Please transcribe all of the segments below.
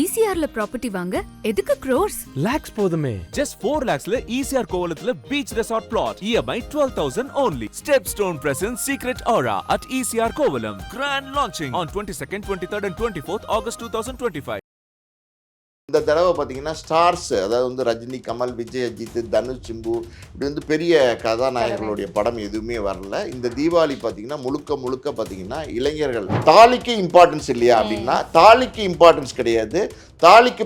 ECRல property வாங்க எதுக்கு crores? lakhs போதுமே. Just 4 lakhsல ECR கோவலத்துல beach resort plot. EMI 12,000 only. Stepstone presents Secret Aura at ECR Kovalam. Grand launching on 22nd, 23rd and 24th August 2025. இந்த தடவை பார்த்தீங்கன்னா stars, அதாவது வந்து ரஜினி, கமல், விஜய், அஜித், தனுஷ், சிம்பு, இப்படி வந்து பெரிய கதாநாயகர்களுடைய படம் எதுவுமே வரல. இந்த தீபாவளி பார்த்தீங்கன்னா முழுக்க பார்த்தீங்கன்னா இளைஞர்கள். தாலிக்கு இம்பார்ட்டன்ஸ் இல்லையா அப்படின்னா, தாலிக்கு இம்பார்ட்டன்ஸ் கிடையாது. தாலிக்கு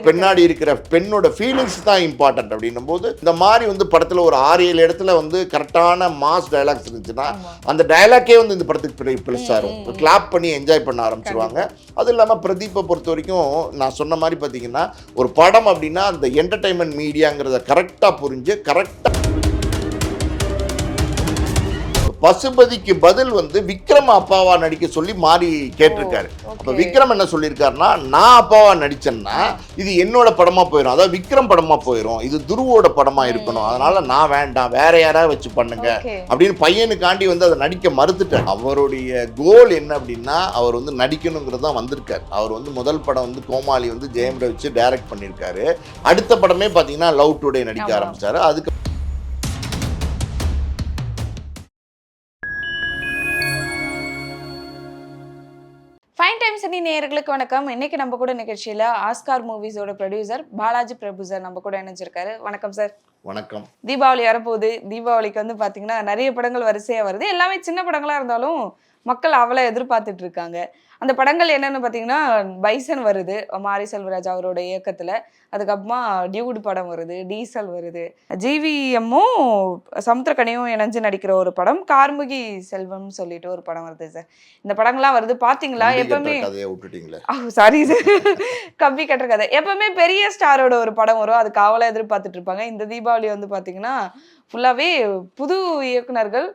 பின்னாடி இருக்கிற பெண்ணோட ஃபீலிங்ஸ் தான் இம்பார்ட்டன்ட். அப்படின்னும் போது இந்த மாதிரி வந்து படத்தில் ஒரு 6-7 இடத்துல வந்து கரெக்டான மாஸ் டயலாக்ஸ் இருந்துச்சுன்னா அந்த டயலாக்கே வந்து இந்த படத்துக்கு ப்ளஸ் ஆகும். கிளாப் பண்ணி என்ஜாய் பண்ண ஆரம்பிச்சிருவாங்க. அது இல்லாமல் பிரதீப்பை பொறுத்த வரைக்கும் நான் சொன்ன மாதிரி பார்த்தீங்கன்னா, ஒரு படம் அப்படின்னா அந்த என்டர்டைன்மெண்ட் மீடியாங்கிறத கரெக்டாக புரிஞ்சு கரெக்டாக பசுபதிக்கு பதில் வந்து விக்ரம் அப்பாவா நடிக்க சொல்லி மாறி கேட்டிருக்காரு. அப்ப விக்ரம் என்ன சொல்லியிருக்காருன்னா, நான் அப்பாவா நடிச்சேன்னா இது என்னோட படமா போயிடும், அதாவது விக்ரம் படமா போயிடும், இது துருவோட படமா இருக்கணும், அதனால நான் வேண்டாம், வேற யாராவது வச்சு பண்ணுங்க அப்படின்னு பையனுக்காண்டி வந்து அதை நடிக்க மறுத்துட்டார். அவருடைய கோல் என்ன அப்படின்னா, அவர் வந்து நடிக்கணுங்கிறது தான் வந்திருக்காரு. அவர் வந்து முதல் படம் வந்து கோமாளி வந்து ஜெயம் ரவி வச்சு டைரக்ட் பண்ணியிருக்காரு. அடுத்த படமே பார்த்தீங்கன்னா லவ் டுடே நடிக்க ஆரம்பிச்சாரு. அதுக்கு ஃபைன் டைம் சினி நேயர்களுக்கு வணக்கம். இன்னைக்கு நம்ம கூட நிகழ்ச்சியில ஆஸ்கார் மூவிஸோட ப்ரொடியூசர் பாலாஜி பிரபு சார் நம்ம கூட இணைஞ்சிருக்காரு. வணக்கம் சார். வணக்கம். தீபாவளி வரப்போகுது. தீபாவளிக்கு வந்து பாத்தீங்கன்னா நிறைய படங்கள் வரிசையா வருது. எல்லாமே சின்ன படங்களா இருந்தாலும் மக்கள் அவளை எதிர்பார்த்துட்டு இருக்காங்க. அந்த படங்கள் என்னன்னு பார்த்தீங்கன்னா, பைசன் வருது மாரி செல்வராஜ் அவரோட இயக்கத்தில். அதுக்கப்புறமா டியூட் படம் வருது, டீசல் வருது, ஜிவிஎம்மும் சமுத்திரக்கனியும் இணைஞ்சு நடிக்கிற ஒரு படம், கார்முகி செல்வம் சொல்லிட்டு ஒரு படம் வருது சார். இந்த படங்கள்லாம் வருது பார்த்தீங்களா? எப்பவுமே சாரி சார், கம்பி கட்டுற கதை. எப்பவுமே பெரிய ஸ்டாரோட ஒரு படம் வரும், அது காவலாக எதிர்பார்த்துட்டு இருப்பாங்க. இந்த தீபாவளி வந்து பார்த்தீங்கன்னா ஃபுல்லாகவே புது இயக்குனர்கள்,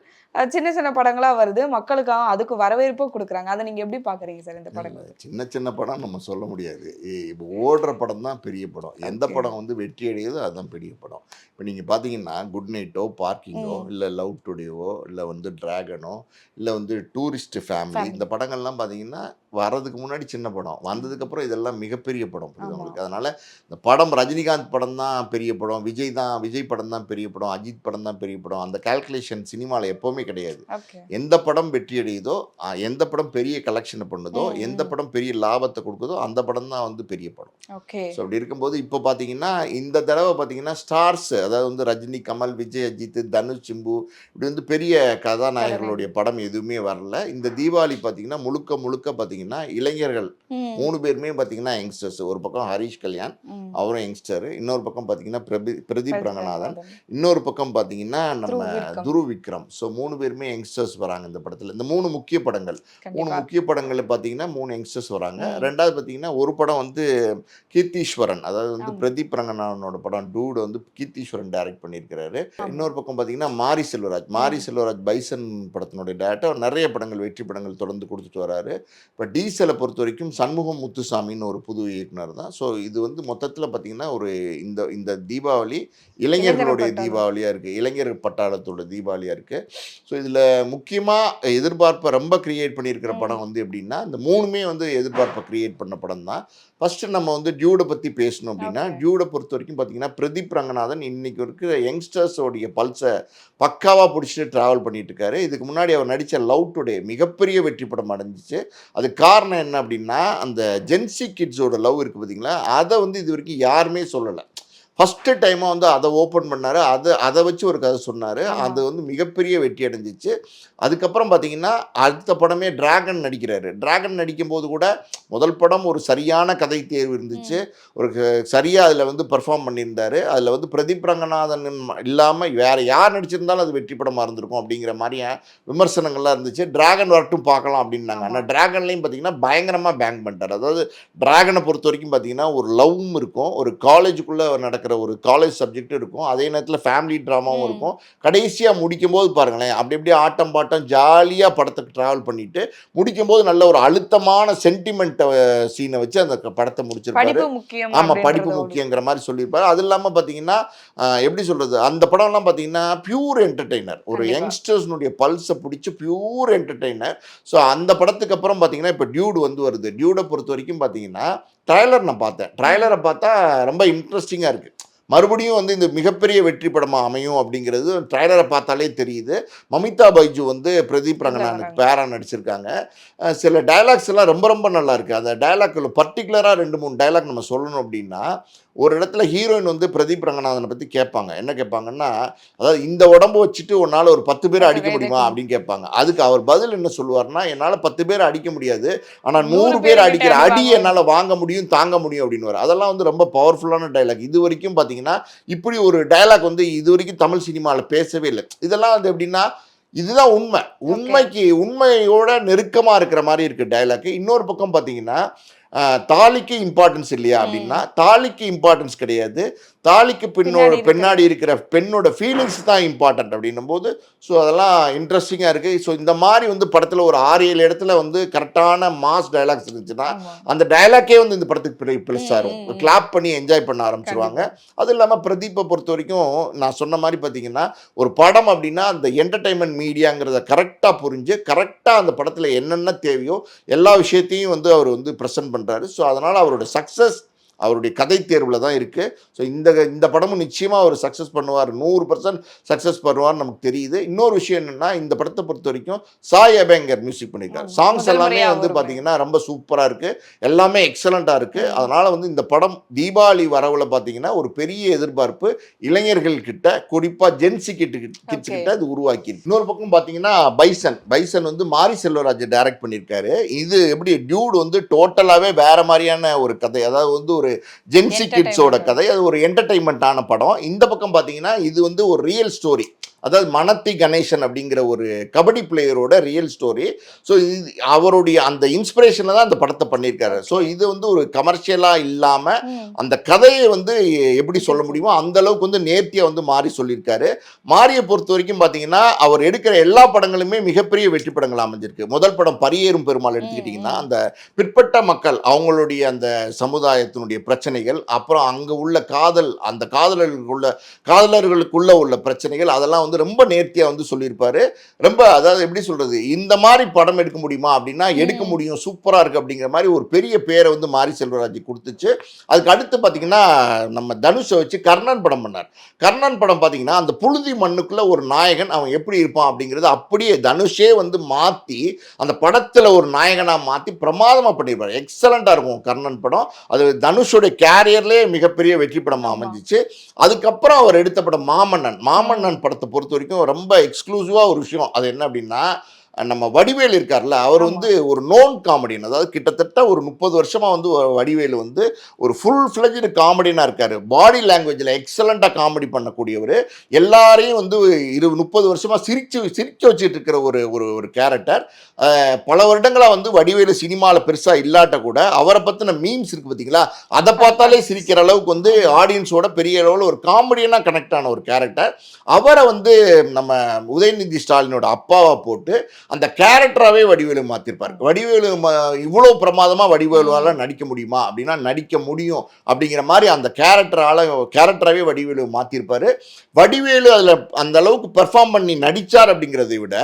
சின்ன சின்ன படங்களா வருது. மக்களுக்காக அதுக்கு வரவேற்பும் கொடுக்குறாங்க. அதை நீங்க எப்படி பாக்குறீங்க சார்? இந்த படங்கள் சின்ன படம் நம்ம சொல்ல முடியாது. இப்போ ஓடுற படம் தான் பெரிய படம். எந்த படம் வந்து வெற்றி அடையுதோ அதுதான் பெரிய படம். இப்போ நீங்கள் பார்த்தீங்கன்னா குட் நைட்டோ, பார்க்கிங்கோ, இல்லை லவ் டுடேவோ, இல்லை வந்து டிராகனோ, இல்லை வந்து டூரிஸ்ட் ஃபேமிலி, இந்த படங்கள்லாம் பார்த்தீங்கன்னா வர்றதுக்கு முன்னாடி சின்ன படம், வந்ததுக்கப்புறம் இதெல்லாம் மிகப்பெரிய படம் உங்களுக்கு. அதனால் இந்த படம் ரஜினிகாந்த் படம் தான் பெரிய படம், விஜய் படம் தான் பெரிய படம், அஜித் படம் தான் பெரிய படம், அந்த கால்குலேஷன் சினிமாவில் எப்போவுமே கிடையாது. எந்த படம் வெற்றி அடையுதோ, எந்த படம் பெரிய கலெக்ஷனை பண்ணுதோ, எந்த படம் பெரிய லாபத்தை கொடுக்குதோ அந்த படம் தான் வந்து பெரிய படம். ஸோ அப்படி இருக்கும்போது இப்போ பார்த்தீங்கன்னா இந்த தடவை பார்த்தீங்கன்னா ஸ்டார்ஸ், அதாவது வந்து ரஜினி, கமல், விஜய், அஜித், தனுஷ், சிம்பு, இப்படி வந்து பெரிய கதாநாயகர்களுடைய படம் எதுவுமே வரல. இந்த தீபாவளி பார்த்தீங்கன்னா முழுக்க பார்த்தீங்கன்னா இளைஞர்கள் 3 பேருமே பார்த்தீங்கன்னா யங்ஸ்டர்ஸ். ஒரு பக்கம் ஹரிஷ் கல்யாண், அவரும் யங்ஸ்டர். இன்னொரு பக்கம் பார்த்தீங்கன்னா பிரதீப் ரங்கநாதன், இன்னொரு பக்கம் பார்த்தீங்கன்னா நம்ம துருவ் விக்ரம். ஸோ 3 பேருமே யங்ஸ்டர்ஸ் வராங்க இந்த படத்தில். இந்த 3 முக்கிய படங்கள், 3 முக்கிய படங்கள் பார்த்தீங்கன்னா 3 யங்ஸ்டர்ஸ் வராங்க. ரெண்டாவது பார்த்தீங்கன்னா ஒரு படம் வந்து கீர்த்தீஸ்வரன், அதாவது வந்து பிரதீப் ரங்கநாதனோட படம் டூட் வந்து கீர்த்தீஸ்வரன் டைரக்ட் பண்ணியிருக்கிறாரு. இன்னொரு பக்கம் பார்த்தீங்கன்னா மாரி செல்வராஜ் பைசன் படத்தினுடைய டேரக்டர். நிறைய படங்கள், வெற்றி படங்கள் தொடர்ந்து கொடுத்துட்டு வராரு. இப்போ டீசலை பொறுத்த வரைக்கும் சண்முகம் முத்துசாமின்னு ஒரு புது இயக்குனர் தான். ஸோ இது வந்து மொத்தத்தில் பார்த்தீங்கன்னா ஒரு இந்த தீபாவளி இளைஞர்களுடைய தீபாவளியாக இருக்குது, இளைஞர் பட்டாளத்தோட தீபாவளியாக இருக்குது. ஸோ இதில் முக்கியமாக எதிர்பார்ப்பை ரொம்ப கிரியேட் பண்ணியிருக்கிற படம் வந்து எப்படின்னா, இந்த 3மே வந்து எதிர்பார்ப்பை கிரியேட் பண்ண படம் தான். ஃபஸ்ட்டு நம்ம வந்து டியூடை பற்றி பேசணும் அப்படின்னா, டியூடை பொறுத்த வரைக்கும் பார்த்தீங்கன்னா பிரதீப் ரங்கநாதன் இன்னைக்கு இருக்கிற யங்ஸ்டர்ஸோடைய பல்ஸை பக்காவாக பிடிச்சிட்டு ட்ராவல் பண்ணிட்டு இருக்காரு. இதுக்கு முன்னாடி அவர் நடித்த லவ் டுடே மிகப்பெரிய வெற்றி படம் அடைஞ்சிச்சு. அது காரணம் என்ன அப்படின்னா, அந்த ஜென்சி கிட்ஸோட லவ் இருக்குது பார்த்தீங்களா, அதை வந்து இது வரைக்கும் யாருமே சொல்லலை. ஃபஸ்ட்டு டைமாக வந்து அதை ஓப்பன் பண்ணார், அதை வச்சு ஒரு கதை சொன்னார். அது வந்து மிகப்பெரிய வெற்றி அடைஞ்சிச்சு. அதுக்கப்புறம் பார்த்தீங்கன்னா அடுத்த படமே டிராகன் நடிக்கிறாரு. டிராகன் நடிக்கும்போது கூட முதல் படம் ஒரு சரியான கதை தேர்வு இருந்துச்சு, ஒரு சரியாக அதில் வந்து பெர்ஃபார்ம் பண்ணியிருந்தார். அதில் வந்து பிரதீப் ரங்கநாதன் இல்லாமல் வேறு யார் நடிச்சிருந்தாலும் அது வெற்றி படமாக இருந்திருக்கும் அப்படிங்கிற மாதிரியா விமர்சனங்கள்லாம் இருந்துச்சு. டிராகன் வரட்டும் பார்க்கலாம் அப்படின்னாங்க. ஆனால் டிராகன்லேயும் பார்த்தீங்கன்னா பயங்கரமாக பேங்க் பண்ணிட்டார். அதாவது டிராகனை பொறுத்த வரைக்கும் பார்த்தீங்கன்னா ஒரு லவ்வும் இருக்கும், ஒரு காலேஜுக்குள்ளே நடக்கிற நடக்கிற ஒரு காலேஜ் சப்ஜெக்ட் இருக்கும், அதே நேரத்தில் ஃபேமிலி ட்ராமாவும் இருக்கும். கடைசியாக முடிக்கும் போது பாருங்களேன், அப்படி அப்படியே ஆட்டம் பாட்டம் ஜாலியாக படத்துக்கு ட்ராவல் பண்ணிட்டு முடிக்கும்போது நல்ல ஒரு அழுத்தமான சென்டிமெண்ட் சீனை வச்சு அந்த படத்தை முடிச்சிருப்பாரு. படிப்பு முக்கியம் ஆமாம், படிப்பு அப்படின்றது முக்கியங்கிற மாதிரி சொல்லியிருப்பாரு. அது இல்லாமல் பார்த்தீங்கன்னா எப்படி சொல்கிறது, அந்த படம்லாம் பார்த்தீங்கன்னா பியூர் என்டர்டெய்னர், ஒரு கண்டிப்பா. யங்ஸ்டர்ஸ்னுடைய பல்ஸை பிடிச்சி பியூர் என்டர்டெய்னர். ஸோ அந்த படத்துக்கு அப்புறம் பார்த்தீங்கன்னா இப்போ டியூட் வந்து வருது. டியூடை பொறுத்த வரைக்கும் பார்த்தீங்கன்னா ட்ரைலர் நான் பார்த்தேன். ட்ரைலரை பார்த்தா ரொம்ப இன்ட்ரெஸ்டிங்காக இருக்குது. மறுபடியும் வந்து இந்த மிகப்பெரிய வெற்றி படமாக அமையும் அப்படிங்கிறது ட்ரைலரை பார்த்தாலே தெரியுது. மமிதா பைஜு வந்து பிரதீப் ரங்கநாதனுக்கு பேரா நடிச்சிருக்காங்க. சில டைலாக்ஸ் எல்லாம் ரொம்ப ரொம்ப நல்லா இருக்குது. அந்த டைலாக்ல பர்டிகுலராக 2-3 டைலாக் நம்ம சொல்லணும் அப்படின்னா, ஒரு இடத்துல ஹீரோயின் வந்து பிரதீப் ரங்கநாதனை பற்றி கேட்பாங்க. என்ன கேட்பாங்கன்னா, அதாவது இந்த உடம்பு வச்சுட்டு உன்னால் ஒரு 10 பேரை அடிக்க முடியுமா அப்படின்னு கேட்பாங்க. அதுக்கு அவர் பதில் என்ன சொல்லுவார்னா, என்னால் 10 பேரை அடிக்க முடியாது, ஆனால் 100 பேர் அடிக்கிற அடி என்னால் வாங்க முடியும், தாங்க முடியும் அப்படின்னுவார். அதெல்லாம் வந்து ரொம்ப பவர்ஃபுல்லான டைலாக். இது வரைக்கும் பார்த்தீங்கன்னா இப்படி ஒரு டைலாக் வந்து இது வரைக்கும் தமிழ் சினிமாவில் பேசவே இல்லை. இதெல்லாம் வந்து எப்படின்னா, இதுதான் உண்மை, உண்மையோட நெருக்கமாக இருக்கிற மாதிரி இருக்குது டைலாக். இன்னொரு பக்கம் பார்த்தீங்கன்னா, தாலிக்கு இம்பார்ட்டன்ஸ் இல்லையா அப்படின்னா, தாலிக்கு இம்பார்ட்டன்ஸ் கிடையாது, தாலிக்கு பின்னாடி இருக்கிற பெண்ணோட ஃபீலிங்ஸ் தான் இம்பார்ட்டன்ட் அப்படின்னும் போது, ஸோ அதெல்லாம் இன்ட்ரெஸ்டிங்காக இருக்குது. ஸோ இந்த மாதிரி வந்து படத்தில் ஒரு 6-7 இடத்துல வந்து கரெக்டான மாஸ் டைலாக்ஸ் இருந்துச்சுன்னா அந்த டைலாக்கே வந்து இந்த படத்துக்கு ப்ளஸ்ஸாக இருக்கும். கிளாப் பண்ணி என்ஜாய் பண்ண ஆரம்பிச்சிருவாங்க. அது இல்லாமல் பிரதீப்பை பொறுத்த வரைக்கும் நான் சொன்ன மாதிரி பார்த்தீங்கன்னா, ஒரு படம் அப்படின்னா அந்த என்டர்டைன்மெண்ட் மீடியாங்கிறத கரெக்டாக புரிஞ்சு கரெக்டாக அந்த படத்தில் என்னென்ன தேவையோ எல்லா விஷயத்தையும் வந்து அவர் வந்து ப்ரெசென்ட் பண்ணுறாரு. ஸோ அதனால் அவரோட சக்ஸஸ் அவருடைய கதை தேர்வில் தான் இருக்குது. ஸோ இந்த படமும் நிச்சயமாக அவர் சக்ஸஸ் பண்ணுவார், 100% சக்ஸஸ் பண்ணுவார்னு நமக்கு தெரியுது. இன்னொரு விஷயம் என்னென்னா, இந்த படத்தை பொறுத்த வரைக்கும் சாய் அபேங்கர் மியூசிக் பண்ணியிருக்காரு. சாங்ஸ் எல்லாமே வந்து பார்த்தீங்கன்னா ரொம்ப சூப்பராக இருக்குது, எல்லாமே எக்ஸலண்ட்டாக இருக்குது. அதனால் வந்து இந்த படம் தீபாவளி வரவில் பார்த்தீங்கன்னா ஒரு பெரிய எதிர்பார்ப்பு இளைஞர்கள் கிட்ட, குறிப்பாக ஜென்சி கிட்ஸ் கிட்ட இது உருவாக்கி. இன்னொரு பக்கம் பார்த்தீங்கன்னா பைசன் வந்து மாரி செல்வராஜ் டைரக்ட் பண்ணியிருக்காரு. இது எப்படி டியூட் வந்து டோட்டலாகவே வேற மாதிரியான ஒரு கதை, அதாவது வந்து ஒரு ஜென்சி கிட்ஸோட கதை, அது ஒரு என்டர்டைன்மெண்ட்டான படம். இந்த பக்கம் பார்த்தீங்கன்னா இது வந்து ஒரு ரியல் ஸ்டோரி, அதாவது மனத்தி கணேசன் அப்படிங்கிற ஒரு கபடி பிளேயரோட ரியல் ஸ்டோரி. ஸோ இது அவருடைய அந்த இன்ஸ்பிரேஷனில் தான் அந்த படத்தை பண்ணியிருக்காரு. ஸோ இது வந்து ஒரு கமர்ஷியலாக இல்லாமல் அந்த கதையை வந்து எப்படி சொல்ல முடியுமோ அந்த அளவுக்கு வந்து நேர்த்தியாக வந்து மாறி சொல்லியிருக்காரு. மாரியை பொறுத்த வரைக்கும் பார்த்தீங்கன்னா அவர் எடுக்கிற எல்லா படங்களுமே மிகப்பெரிய வெற்றி படங்கள் அமைஞ்சிருக்கு. முதல் படம் பரியேறும் பெருமாள் எடுத்துக்கிட்டிங்கன்னா அந்த பிற்பட்ட மக்கள் அவங்களுடைய அந்த சமுதாயத்தினுடைய பிரச்சனைகள், அப்புறம் அங்கே உள்ள காதல், அந்த காதலர்களுக்குள்ள உள்ள பிரச்சனைகள், அதெல்லாம் வந்து ரொம்ப நேர்த்தியாக வந்து சொல்லியிருப்பாரு. ரொம்ப அதாவது எப்படி சொல்கிறது, இந்த மாதிரி படம் எடுக்க முடியுமா அப்படின்னா எடுக்க முடியும், சூப்பராக இருக்குது அப்படிங்கிற மாதிரி ஒரு பெரிய பேரை வந்து மாரி செல்வராஜ் கொடுத்துச்சு. அதுக்கு அடுத்து பார்த்தீங்கன்னா நம்ம தனுஷை வச்சு கர்ணன் படம் பண்ணார். கர்ணன் படம் பார்த்தீங்கன்னா அந்த புழுதி மண்ணுக்குள்ளே ஒரு நாயகன் அவன் எப்படி இருப்பான் அப்படிங்கிறது அப்படியே தனுஷே வந்து மாற்றி அந்த படத்தில் ஒரு நாயகனாக மாற்றி பிரமாதமாக பண்ணியிருப்பார். எக்ஸலண்ட்டாக இருக்கும் கர்ணன் படம். அது தனுஷோடைய கேரியர்லேயே மிகப்பெரிய வெற்றி படமாக அமைஞ்சிச்சு. அதுக்கப்புறம் அவர் எடுத்த படம் மாமன்னன் படத்தை பொறுத்த வரைக்கும் ரொம்ப எக்ஸ்க்ளூசிவாக ஒரு விஷயம். அது என்ன அப்படின்னா, நம்ம வடிவேலு இருக்கார்ல, அவர் வந்து ஒரு நோன் காமெடியன், அதாவது கிட்டத்தட்ட ஒரு 30 வருஷமாக வந்து வடிவேலு வந்து ஒரு ஃபுல் ஃப்ளெஜ்டு காமெடியனாக இருக்கார். பாடி லாங்குவேஜில் எக்ஸலண்ட்டாக காமெடி பண்ணக்கூடியவர், எல்லாரையும் வந்து 30 வருஷமாக சிரிக்க வச்சுட்டு இருக்கிற ஒரு கேரக்டர். பல வருடங்களாக வந்து வடிவேலு சினிமாவில் பெருசாக இல்லாட்ட கூட அவரை பற்றின மீம்ஸ் இருக்குது பார்த்தீங்களா, அதை பார்த்தாலே சிரிக்கிற அளவுக்கு வந்து ஆடியன்ஸோட பெரிய அளவில் ஒரு காமெடியனாக கனெக்ட் ஆன ஒரு கேரக்டர். அவரை வந்து நம்ம உதயநிதி ஸ்டாலினோட அப்பாவை போட்டு அந்த கேரக்டராகவே வடிவேலு மாற்றிருப்பார். வடிவேலு இவ்வளோ பிரமாதமாக வடிவேலுவால் நடிக்க முடியுமா அப்படின்னா நடிக்க முடியும் அப்படிங்கிற மாதிரி அந்த கேரக்டராகவே வடிவேலு மாற்றிருப்பார். வடிவேலு அதில் அந்த அளவுக்கு பெர்ஃபார்ம் பண்ணி நடித்தார் அப்படிங்கிறதை விட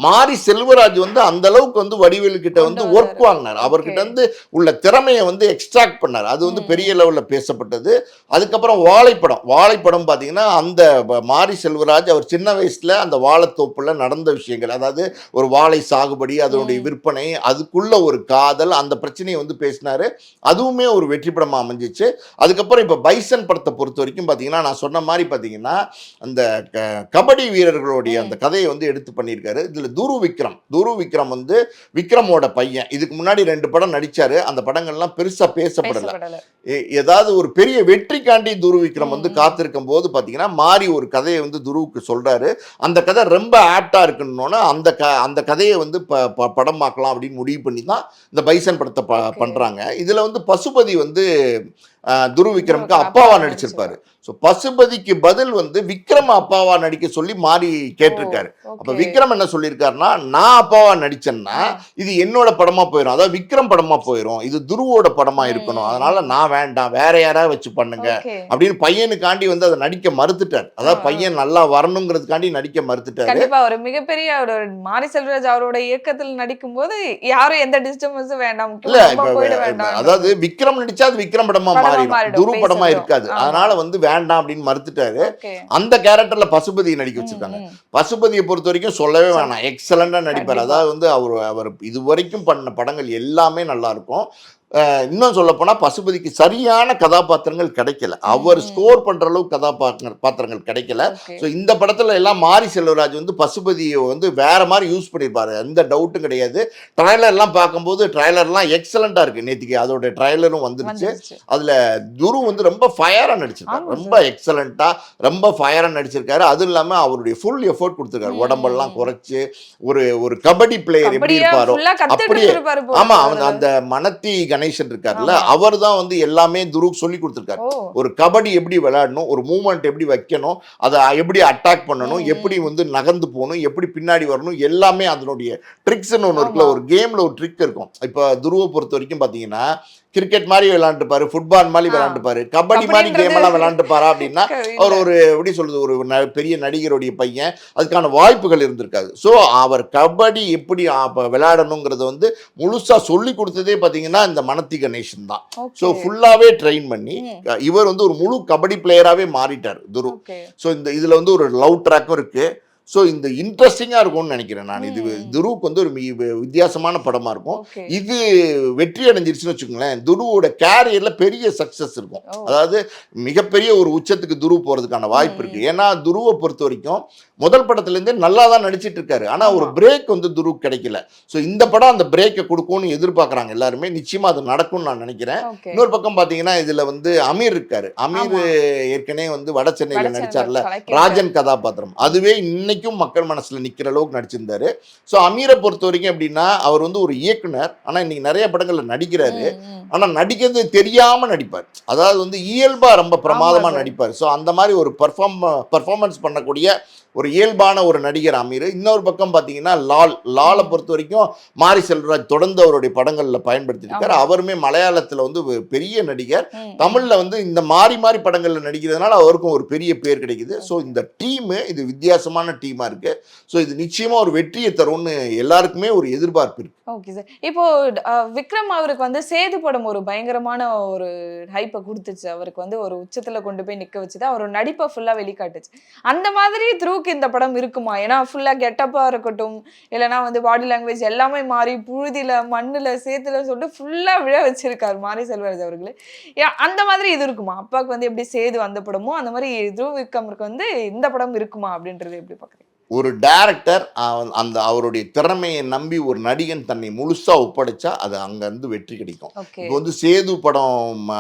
மாரி செல்வராஜ் வந்து அந்த அளவுக்கு வந்து வடிவேலு கிட்ட வந்து ஒர்க் வாங்கினார், அவர்கிட்ட வந்து உள்ள திறமையை வந்து எக்ஸ்ட்ராக்ட் பண்ணார். அது வந்து பெரிய லெவலில் பேசப்பட்டது. அதுக்கப்புறம் வாழைப்படம் பார்த்தீங்கன்னா அந்த மாரி செல்வராஜ் அவர் சின்ன வயசில் அந்த வாழைத்தோப்பில் நடந்த விஷயங்கள், அதாவது ஒரு வாழை சாகுபடி, அதனுடைய விற்பனை, அதுக்குள்ள ஒரு காதல், அந்த பிரச்சனையை வந்து பேசினாரு. அதுவுமே ஒரு வெற்றி படமாக அமைஞ்சிச்சு. அதுக்கப்புறம் இப்போ பைசன் படத்தை பொறுத்த வரைக்கும் பார்த்தீங்கன்னா நான் சொன்ன மாதிரி பார்த்தீங்கன்னா அந்த கபடி வீரர்களுடைய அந்த கதையை வந்து எடுத்து பண்ணியிருக்காரு. இதில் துரு விக்ரம் வந்து விக்ரமோட பையன். இதுக்கு முன்னாடி 2 படம் நடிச்சாரு. அந்த படங்கள்லாம் பெருசாக பேசப்படலை. ஏதாவது ஒரு பெரிய வெற்றிக்காண்டி துரு விக்ரம் வந்து காத்திருக்கும் போது பார்த்தீங்கன்னா மாறி ஒரு கதையை வந்து துருவுக்கு சொல்றாரு. அந்த கதை ரொம்ப ஆப்டா இருக்குன்னு அந்த கதையை வந்து படமாக்கலாம் அப்படின்னு முடிவு பண்ணி தான் இந்த பைசன் படத்தை பண்ணுறாங்க. இதில் வந்து பசுபதி வந்து துருவ் விக்ரமுக்கு அப்பாவா நடிச்சிருப்பாரு. ஸோ பசுபதிக்கு பதில் வந்து விக்ரம் அப்பாவா நடிக்க சொல்லி மாறி கேட்டிருக்காரு. அப்ப விக்ரம் என்ன சொல்லியிருக்காருன்னா, நான் அப்பாவா நடிச்சேன்னா இது என்னோட படமா போயிடும், அதாவது விக்ரம் படமா போயிடும், இது துருவோட படமா இருக்கணும், அதனால நான் வேண்டாம், வேற யாராவது வச்சு பண்ணுங்க அப்படின்னு பையனுக்காண்டி வந்து அதை நடிக்க மறுத்துட்டார். அதாவது பையன் நல்லா வரணுங்கிறதுக்காண்டி நடிக்க மறுத்துட்டாரு. கண்டிப்பா ஒரு மிகப்பெரிய ஒரு மாரி செல்வராஜ் அவரோட இயக்கத்தில் நடிக்கும் போது யாரும் எந்த டிஸ்டர்பன்ஸும் வேண்டாம், அதாவது விக்ரம் நடிச்சா அது விக்ரம் படமா மாறிடும், துரு படமா இருக்காது, அதனால வந்து வேண்டாம் அப்படின்னு மறுத்துட்டாரு. அந்த கேரக்டர்ல பசுபதியை நடிக்க வச்சிருக்காங்க. பசுபதியை பொறுத்த வரைக்கும் சொல்லவே வேணாம், எக்ஸலண்டா நடிப்பார். அதாவது வந்து அவர் இது வரைக்கும் பண்ண படங்கள் எல்லாமே நல்லா இருக்கும். இன்னும் சொல்ல போனா பசுபதிக்கு சரியான கதாபாத்திரங்கள் கிடைக்கல, அவர் ஸ்கோர் பண்ற அளவுக்கு கதாபாத்திரங்கள் கிடைக்கல. ஸோ இந்த படத்துல எல்லாம் மாரி செல்வராஜ் வந்து பசுபதியை வந்து வேற மாதிரி யூஸ் பண்ணியிருப்பாரு, எந்த டவுட்டும் கிடையாது. ட்ரைலர்லாம் பார்க்கும்போது ட்ரைலர்லாம் எக்ஸலண்டா இருக்கு. நேற்றுக்கு அதோட ட்ரைலரும் வந்துருச்சு. அதுல துரு வந்து ரொம்ப ஃபயரா நடிச்சிருக்காரு, ரொம்ப எக்ஸலண்டா ரொம்ப ஃபயரா நடிச்சிருக்காரு. அதுவும் இல்லாம அவருடைய ஃபுல் எஃபோர்ட் கொடுத்துருக்காரு, உடம்பெல்லாம் குறைச்சு ஒரு கபடி பிளேயர் எப்படி இருப்பாரோ அப்படியே. ஆமா, அந்த மனத்தி கணேசன் இருக்காருல்ல, அவர் தான் வந்து எல்லாமே துருவுக்கு சொல்லி கொடுத்துருக்காரு. ஒரு கபடி எப்படி விளையாடணும், ஒரு மூவ்மெண்ட் எப்படி வைக்கணும், அதை எப்படி அட்டாக் பண்ணணும், எப்படி வந்து நகர்ந்து போகணும், எப்படி பின்னாடி வரணும், எல்லாமே அதனுடைய ட்ரிக்ஸ்ன்னு ஒன்று இருக்குல்ல, ஒரு கேம்ல ஒரு ட்ரிக் இருக்கும். இப்போ துருவை பொறுத்த வரைக்கும் பார்த்தீங்கன்னா கிரிக்கெட் மாதிரி விளையாண்டுப்பாரு, ஃபுட்பால் மாதிரி விளையாண்டுப்பாரு, கபடி மாதிரி கேம் எல்லாம் விளையாண்டுப்பாரா அப்படின்னா அவர் ஒரு எப்படி சொல்றது, ஒரு பெரிய நடிகருடைய பையன், அதுக்கான வாய்ப்புகள் இருந்திருக்காது. ஸோ அவர் கபடி எப்படி விளையாடணுங்கிறத வந்து முழுசா சொல்லி கொடுத்ததே பார்த்தீங்கன்னா இந்த மனத்தி கணேசன் தான். ஸோ ஃபுல்லாவே ட்ரெயின் பண்ணி இவர் வந்து ஒரு முழு கபடி பிளேயராகவே மாறிட்டார் துரு. ஸோ இதுல வந்து ஒரு லவ் ட்ராக்கும் இருக்கு. ஸோ இந்த இன்ட்ரெஸ்டிங்காக இருக்கும்னு நினைக்கிறேன் நான். இது துருவுக்கு வந்து ஒரு வித்தியாசமான படமாக இருக்கும். இது வெற்றி அடைஞ்சிருச்சுன்னு வச்சுக்கோங்களேன், துருவோட கேரியரில் பெரிய சக்ஸஸ் இருக்கும். அதாவது மிகப்பெரிய ஒரு உச்சத்துக்கு துரு போகிறதுக்கான வாய்ப்பு இருக்குது. ஏன்னா துருவை பொறுத்த வரைக்கும் முதல் படத்துலேருந்தே நல்லா தான் நடிச்சிட்டு இருக்காரு, ஆனால் ஒரு பிரேக் வந்து துரு கிடைக்கல. ஸோ இந்த படம் அந்த பிரேக்கை கொடுக்கும்னு எதிர்பார்க்குறாங்க எல்லாருமே. நிச்சயமாக அது நடக்கும்னு நான் நினைக்கிறேன். இன்னொரு பக்கம் பார்த்தீங்கன்னா இதில் வந்து அமீர் இருக்காரு. அமீர் ஏற்கனவே வந்து வட சென்னையில் நடிச்சார்ல, ராஜன் கதாபாத்திரம், அதுவே இன்னைக்கு மக்கள் மனசுல நிக்கிற அளவுக்கு நடிச்சிருந்தாரு. ஸோ அமீரை பொறுத்த வரைக்கும் எப்படின்னா அவர் வந்து ஒரு இயக்குனர், ஆனா இன்னைக்கு நிறைய படங்கள்ல நடிக்கிறாரு, ஆனா நடிக்கிறது தெரியாம நடிப்பார். அதாவது வந்து இயல்பா ரொம்ப பிரமாதமா நடிப்பார். ஸோ அந்த மாதிரி ஒரு பர்ஃபார்மன்ஸ் பண்ணக்கூடிய ஒரு இயல்பான ஒரு நடிகர் அமீர். இன்னொரு பக்கம் பார்த்தீங்கன்னா லாலை பொறுத்த வரைக்கும் மாரி செல்வராஜ் தொடர்ந்து அவருடைய படங்களில் பயன்படுத்தியிருக்காரு. அவருமே மலையாளத்தில் வந்து பெரிய நடிகர், தமிழில் வந்து இந்த மாறி படங்களில் நடிக்கிறதுனால அவருக்கும் ஒரு பெரிய பேர் கிடைக்குது. ஸோ இந்த டீமு இது வித்தியாசமான டீமாக இருக்கு. ஸோ இது நிச்சயமாக ஒரு வெற்றியை தரும்னு எல்லாருக்குமே ஒரு எதிர்பார்ப்பு இருக்கு. ஓகே சார், இப்போ விக்ரம் அவருக்கு வந்து சேது படம் ஒரு பயங்கரமான ஒரு ஹைப்பை கொடுத்துச்சு, அவருக்கு வந்து ஒரு உச்சத்தில் கொண்டு போய் நிற்க வச்சுது, அவர் நடிப்பை ஃபுல்லாக வெளிக்காட்டுச்சு. அந்த மாதிரி த்ரூக்கு இந்த படம் இருக்குமா? ஏன்னா ஃபுல்லாக கெட்டப்பாக இருக்கட்டும், இல்லைனா வந்து பாடி லாங்குவேஜ் எல்லாமே மாறி புழுதியில் மண்ணில் சேத்துல சொல்லிட்டு ஃபுல்லாக விழ வச்சிருக்காரு மாரி செல்வராஜ் அவர்களே. அந்த மாதிரி இது இருக்குமா? அப்பாவுக்கு வந்து எப்படி சேது அந்த படமோ அந்த மாதிரி த்ரூ விக்ரமுக்கு வந்து இந்த படம் இருக்குமா அப்படின்றது எப்படி பார்க்குறீங்க? ஒரு டைரக்டர் அந்த அவருடைய திறமையை நம்பி ஒரு நடிகன் தன்னை முழுசா ஒப்படைச்சா அது அங்கேருந்து வெற்றி கிடைக்கும். இப்போ வந்து சேது படம்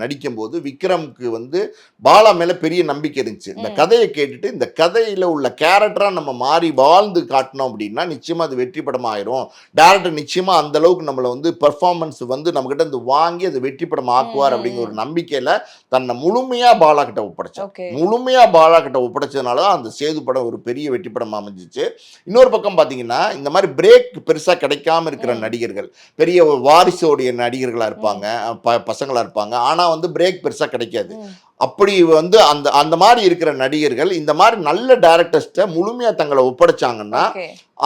நடிக்கும் போது விக்ரமுக்கு வந்து பாலா மேல பெரிய நம்பிக்கை இருந்துச்சு. இந்த கதையை கேட்டுட்டு இந்த கதையில உள்ள கேரக்டரா நம்ம மாறி வாழ்ந்து காட்டினோம் அப்படின்னா நிச்சயமா அது வெற்றி படம் ஆயிரும். டைரக்டர் நிச்சயமா அந்த அளவுக்கு நம்மளை வந்து பெர்ஃபார்மன்ஸ் வந்து நம்ம கிட்ட இருந்து வாங்கி அதை வெற்றி படம் ஆக்குவார் அப்படிங்கிற ஒரு நம்பிக்கையில தன்னை முழுமையா பாலா கிட்ட ஒப்படைச்சார். முழுமையா பாலா கிட்ட ஒப்படைச்சதுனாலதான் அந்த சேது படம் ஒரு பெரிய வெற்றி படம் அமைஞ்சிச்சு. இன்னொரு பக்கம் பாத்தீங்கன்னா இந்த மாதிரி பிரேக் பெருசா கிடைக்காம இருக்கிற நடிகர்கள், பெரிய வாரிசோடைய நடிகர்களா இருப்பாங்க, பசங்களா இருப்பாங்க, ஆனா வந்து பிரேக் பெருசா கிடைக்காது. அப்படி வந்து அந்த மாதிரி இருக்கிற நடிகர்கள் இந்த மாதிரி நல்ல டைரக்டர்ஸ்ட முழுமையா தங்களை ஒப்படைச்சாங்கன்னா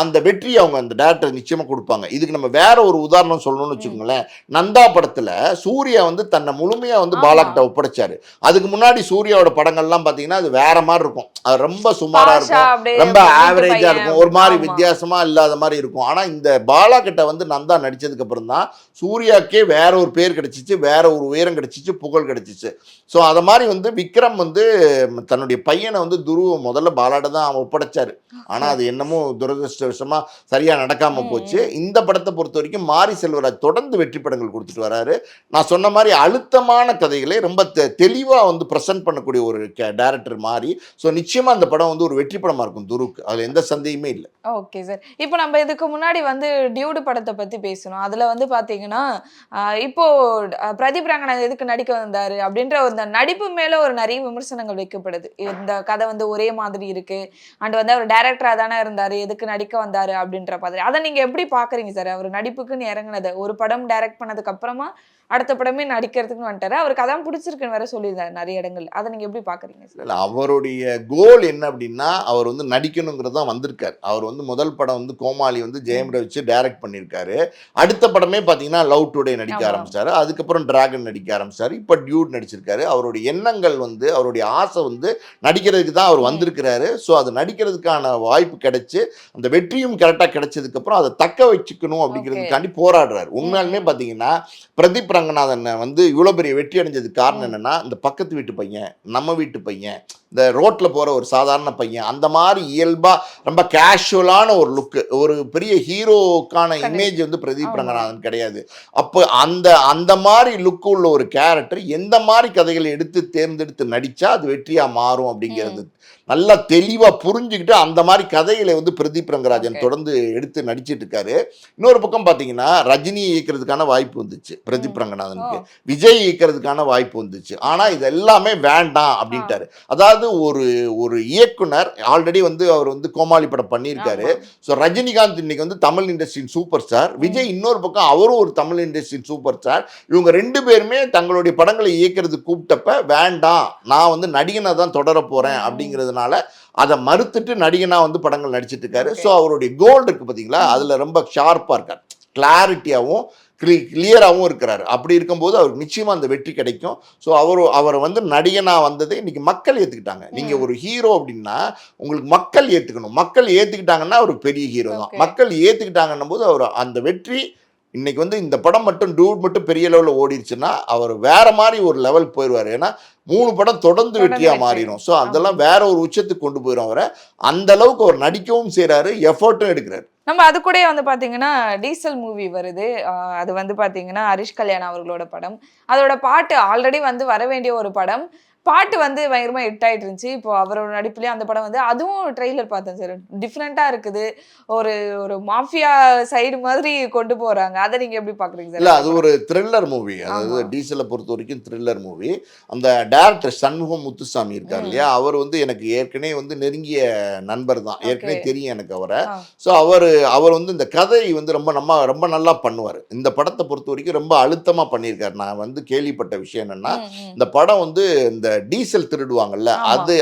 அந்த வெற்றி அவங்க அந்த டைரக்டர் நிச்சயமா கொடுப்பாங்க. இதுக்கு நம்ம வேற ஒரு உதாரணம் சொல்லணும்னு வச்சுக்கோங்களேன். நந்தா படத்துல சூர்யா வந்து தன்னை முழுமையா வந்து பாலா கிட்ட ஒப்படைச்சாரு. அதுக்கு முன்னாடி சூர்யாவோட படங்கள்லாம் பாத்தீங்கன்னா அது வேற மாதிரி இருக்கும், அது ரொம்ப சுமாரா இருக்கும், ரொம்ப ஆவரேஜா இருக்கும், ஒரு மாதிரி வித்தியாசமா இல்லாத மாதிரி இருக்கும். ஆனா இந்த பாலா கிட்ட வந்து நந்தா நடிச்சதுக்கு அப்புறம் தான் சூர்யாக்கே வேற ஒரு பேர் கிடைச்சிச்சு, வேற ஒரு உயரம் கிடைச்சிச்சு, புகழ் கிடைச்சிச்சு. ஸோ அதை மாதிரி வந்து விக்ரம் வந்து தன்னுடைய பையனை வந்து துருவ முதல்ல பாலாட்ட தான் அவன் ஒப்படைச்சாரு. ஆனா அது என்னமோ துரதிருஷ்டம் துரதிருஷ்டவசமா சரியா நடக்காம போச்சு. இந்த படத்தை பொறுத்த வரைக்கும் மாரி செல்வராஜ் தொடர்ந்து வெற்றி படங்கள் கொடுத்துட்டு வராரு. நான் சொன்ன மாதிரி அழுத்தமான கதைகளை ரொம்ப தெளிவா வந்து பிரசன்ட் பண்ணக்கூடிய ஒரு டைரக்டர் மாறி. ஸோ நிச்சயமா அந்த படம் வந்து ஒரு வெற்றி படமா இருக்கும் துருக்கு, அதுல எந்த சந்தேகமே இல்லை. Okay sir. இப்போ நம்ம இதுக்கு முன்னாடி வந்து டியூடு படத்தை பத்தி பேசணும். அதுல வந்து பாத்தீங்கன்னா இப்போ பிரதீப் ரங்கநாதன் எதுக்கு நடிக்க வந்தாரு அப்படின்ற ஒரு நடிப்பு மேல ஒரு நிறைய விமர்சனங்கள் வைக்கப்படுது. இந்த கதை வந்து ஒரே மாதிரி இருக்கு அண்ட் வந்து அவர் டைரக்டரா தானே இருந்தாரு, எதுக்கு நடிக்க வந்தாரு அப்படின்ற மாதிரி. அதை நீங்க எப்படி பாக்குறீங்க சார்? அவர் நடிப்புக்குன்னு இறங்குனது ஒரு படம் டைரக்ட் பண்ணதுக்கு அப்புறமா அடுத்த படமே நடிக்கிறதுக்குன்னு வந்துட்டாரு. அவருக்கு அதான் பிடிச்சிருக்குன்னு வேற சொல்லியிருந்தாரு நிறைய இடங்கள். அதை நீங்க எப்படி பாக்குறீங்க சார்? இல்லை, அவருடைய கோல் என்ன அப்படின்னா அவர் வந்து நடிக்கணுங்கிறது தான் வந்திருக்காரு. அவர் வந்து முதல் படம் வந்து கோமாளி வந்து ஜெயம் ரவி வச்சு டைரக்ட் பண்ணியிருக்காரு. அடுத்த படமே பார்த்தீங்கன்னா லவ் டுடே நடிக்க ஆரம்பிச்சாரு. அதுக்கப்புறம் டிராகன் நடிக்க ஆரம்பிச்சாரு. இப்போ டியூட் நடிச்சிருக்காரு. அவருடைய எண்ணங்கள் வந்து அவருடைய ஆசை வந்து நடிக்கிறதுக்கு தான் அவர் வந்திருக்கிறாரு. ஸோ அது நடிக்கிறதுக்கான வாய்ப்பு கிடைச்சு அந்த வெற்றியும் கரெக்டாக கிடைச்சதுக்கப்புறம் அதை தக்க வச்சுக்கணும் அப்படிங்கிறதுக்காண்டி போராடுறாரு. உண்மையாலுமே பார்த்தீங்கன்னா பிரதீப் ரங்கநாதன் வந்து இவ்வளோ பெரிய வெற்றி அடைஞ்சதுக்கு காரணம் என்னன்னா, இந்த பக்கத்து வீட்டு பையன், நம்ம வீட்டு பையன், இந்த ரோட்ல போற ஒரு சாதாரண பையன், அந்த மாதிரி இயல்பா ரொம்ப கேஷுவலான ஒரு லுக்கு, ஒரு பெரிய ஹீரோக்கான இமேஜ் வந்து பிரதீப் ரங்கநாதன் கிடையாது. அப்போ அந்த மாதிரி லுக்கு உள்ள ஒரு கேரக்டர் எந்த மாதிரி கதைகளை எடுத்து தேர்ந்தெடுத்து நடிச்சா அது வெற்றியா மாறும் அப்படிங்கிறது நல்லா தெளிவா புரிஞ்சுக்கிட்டு அந்த மாதிரி கதைகளை வந்து பிரதீப் ரங்கராஜன் தொடர்ந்து எடுத்து நடிச்சிட்டு இருக்காரு. இன்னொரு பக்கம் பாத்தீங்கன்னா ரஜினி இயக்கிறதுக்கான வாய்ப்பு வந்துச்சு பிரதீப் ரங்கநாதனுக்கு, விஜய் இயக்கிறதுக்கான வாய்ப்பு வந்துச்சு. ஆனா இது எல்லாமே வேண்டாம் அப்படின்ட்டாரு. அதாவது ஒரு இயக்குனர் ஆல்ரெடி வந்து அவர் வந்து கோமாளி படம் பண்ணியிருக்காரு. ஸோ ரஜினிகாந்த் இன்னைக்கு வந்து தமிழ் இண்டஸ்ட்ரியின் சூப்பர் ஸ்டார், விஜய் இன்னொரு பக்கம் அவரும் ஒரு தமிழ் இண்டஸ்ட்ரியின் சூப்பர் ஸ்டார். இவங்க ரெண்டு பேருமே தங்களுடைய படங்களை இயக்கிறது கூப்பிட்டப்ப வேண்டாம், நான் வந்து நடிகனை தான் தொடர போறேன் அப்படிங்கிறதுனால அதை மறுத்துட்டு நடிகனா வந்து படங்கள் நடிச்சிட்டு இருக்காரு. ஸோ அவருடைய கோல் இருக்கு பார்த்தீங்களா, அதுல ரொம்ப ஷார்ப்பா இருக்காரு, கிளாரிட்டியாகவும் கிளியராகவும் இருக்கிறாரு. அப்படி இருக்கும்போது அவருக்கு நிச்சயமா அந்த வெற்றி கிடைக்கும். ஸோ அவரை வந்து நடிகனா வந்ததை இன்னைக்கு மக்கள் ஏற்றுக்கிட்டாங்க. நீங்க ஒரு ஹீரோ அப்படின்னா உங்களுக்கு மக்கள் ஏற்றுக்கணும். மக்கள் ஏற்றுக்கிட்டாங்கன்னா ஒரு பெரிய ஹீரோ தான். மக்கள் ஏற்றுக்கிட்டாங்கன்னும் போது அவர் அந்த வெற்றி இன்னைக்கு வந்து இந்த படம் மட்டும் டூட் மட்டும் பெரிய லெவலில் ஓடிடுச்சுன்னா அவர் வேற மாதிரி ஒரு லெவல் போயிடுவார். ஏன்னா 3 படம் தொடர்ந்து வெற்றியா மாறிடும். ஸோ அதெல்லாம் வேற ஒரு உச்சத்துக்கு கொண்டு போயிடும் அவரை. அந்த அளவுக்கு அவர் நடிக்கவும் செய்யறாரு, எஃபர்ட்டும் எடுக்கிறாரு. நம்ம அது கூட வந்து பாத்தீங்கன்னா டீசல் மூவி வருது. அது வந்து பாத்தீங்கன்னா ஹரிஷ் கல்யாண் அவர்களோட படம். அதோட பாட்டு ஆல்ரெடி வந்து வர வேண்டிய ஒரு படம். பாட்டு வந்து பயங்கரமா ஹிட் ஆயிட்டு இருந்துச்சு. இப்போ அவரோட நடிப்புலயே அந்த படம் வந்து அதுவும் ட்ரெய்லர் பார்த்தேன் சார். டிஃப்ரெண்டா இருக்குது. ஒரு ஒரு மாஃபியா சைடு மாதிரி கொண்டு போறாங்க. அதை நீங்க எப்படி பாக்குறீங்க சார்? இல்ல, அது ஒரு த்ரில்லர் மூவி. அதாவது டீசலை பொறுத்த வரைக்கும் த்ரில்லர் மூவி. அந்த டைரக்டர் சண்முகம் முத்துசாமி இருக்கார் இல்லையா, அவர் வந்து எனக்கு ஏற்கனவே வந்து நெருங்கிய நண்பர் தான். ஏற்கனவே தெரியும் எனக்கு அவரை. ஸோ அவர் வந்து இந்த கதை வந்து ரொம்ப நல்லா பண்ணுவார். இந்த படத்தை பொறுத்த வரைக்கும் ரொம்ப அழுத்தமா பண்ணியிருக்காரு. நான் வந்து கேள்விப்பட்ட விஷயம் என்னன்னா, இந்த படம் வந்து இந்த டீசல் திருடுவாங்கல்ல,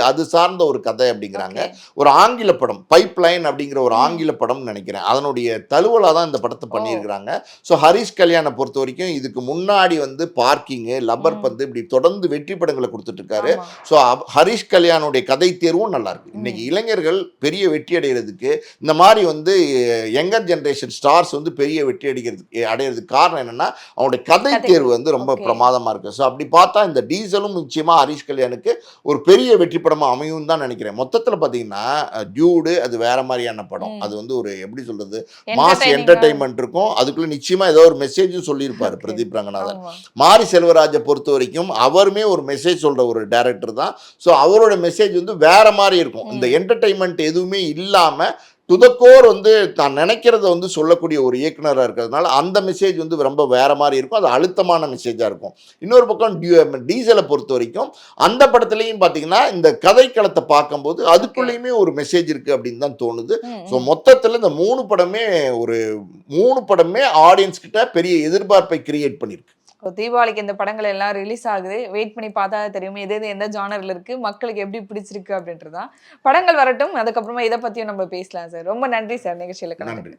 அது சார்ந்த ஒரு கதை அப்படிங்கிறாங்க. ஒரு ஆங்கில படம், பைப் லைன் அப்படிங்கிற ஒரு ஆங்கில படம் நினைக்கிறேன். அதனுடைய தழுவலா தான் இந்த படத்தை பண்ணியிருக்கிறாங்க. ஸோ ஹரிஷ் கல்யாணை பொறுத்த வரைக்கும் இதுக்கு முன்னாடி வந்து பார்க்கிங்கு, லப்பர் பந்து இப்படி தொடர்ந்து வெற்றி படங்களை கொடுத்துட்டு இருக்காரு. ஸோ ஹரிஷ் கல்யாணுடைய கதை தேர்வும் நல்லா இருக்கு. இன்னைக்கு இளைஞர்கள் பெரிய வெற்றி அடைகிறதுக்கு இந்த மாதிரி வந்து யங்கர் ஜெனரேஷன் ஸ்டார்ஸ் வந்து பெரிய வெற்றி அடைகிறதுக்கு காரணம் என்னன்னா அவனுடைய கதை தேர்வு வந்து ரொம்ப பிரமாதமா இருக்கு. ஸோ அப்படி பார்த்தா இந்த டீசலும் நிச்சயமா ஹரிஷ் கல்யாணுக்கு ஒரு பெரிய வெற்றி படமா அமையும் தான் நினைக்கிறேன். மொத்தத்தில் பார்த்தீங்கன்னா டியூடு அது வேற மாதிரியான படம். அது வந்து ஒரு எப்படி சொல்றது, மாஸ் என்டர்டைன்மெண்ட் இருக்கும். அதுக்குள்ள நிச்சயமா ஏதோ ஒரு மெசேஜும் சொல்லியிருப்பாரு பிரதீப் ரங்கநாதன். மாரி செல்வராஜை பொறுத்த வரைக்கும் அவருமே ஒரு மெசேஜ் சொல்ற ஒரு டைரக்டர் தான். ஸோ அவரோட மெசேஜ் வந்து வேற மாதிரி இருக்கும். இந்த என்டர்டைன்மெண்ட் எதுவுமே இல்லாம துதக்கோர் வந்து தான் நினைக்கிறத வந்து சொல்லக்கூடிய ஒரு இயக்குனராக இருக்கிறதுனால அந்த மெசேஜ் வந்து ரொம்ப வேற மாதிரி இருக்கும். அது அழுத்தமான மெசேஜாக இருக்கும். இன்னொரு பக்கம் டீசலை பொறுத்த வரைக்கும் அந்த படத்துலையும் பார்த்தீங்கன்னா இந்த கதைக்களத்தை பார்க்கும்போது அதுக்குள்ளேயுமே ஒரு மெசேஜ் இருக்குது அப்படின்னு தான் தோணுது. ஸோ மொத்தத்தில் இந்த மூணு படமே ஆடியன்ஸ் கிட்ட பெரிய எதிர்பார்ப்பை கிரியேட் பண்ணியிருக்கு. தீபாவளிக்கு இந்த படங்கள் எல்லாம் ரிலீஸ் ஆகுது. வெயிட் பண்ணி பார்த்தா தெரியும் எது எந்த ஜானர்ல இருக்கு, மக்களுக்கு எப்படி பிடிச்சிருக்கு அப்படின்றதான். படங்கள் வரட்டும், அதுக்கப்புறமா இதை பத்தியும் நம்ம பேசலாம் சார். ரொம்ப நன்றி சார் நிகழ்ச்சியில. நன்றி.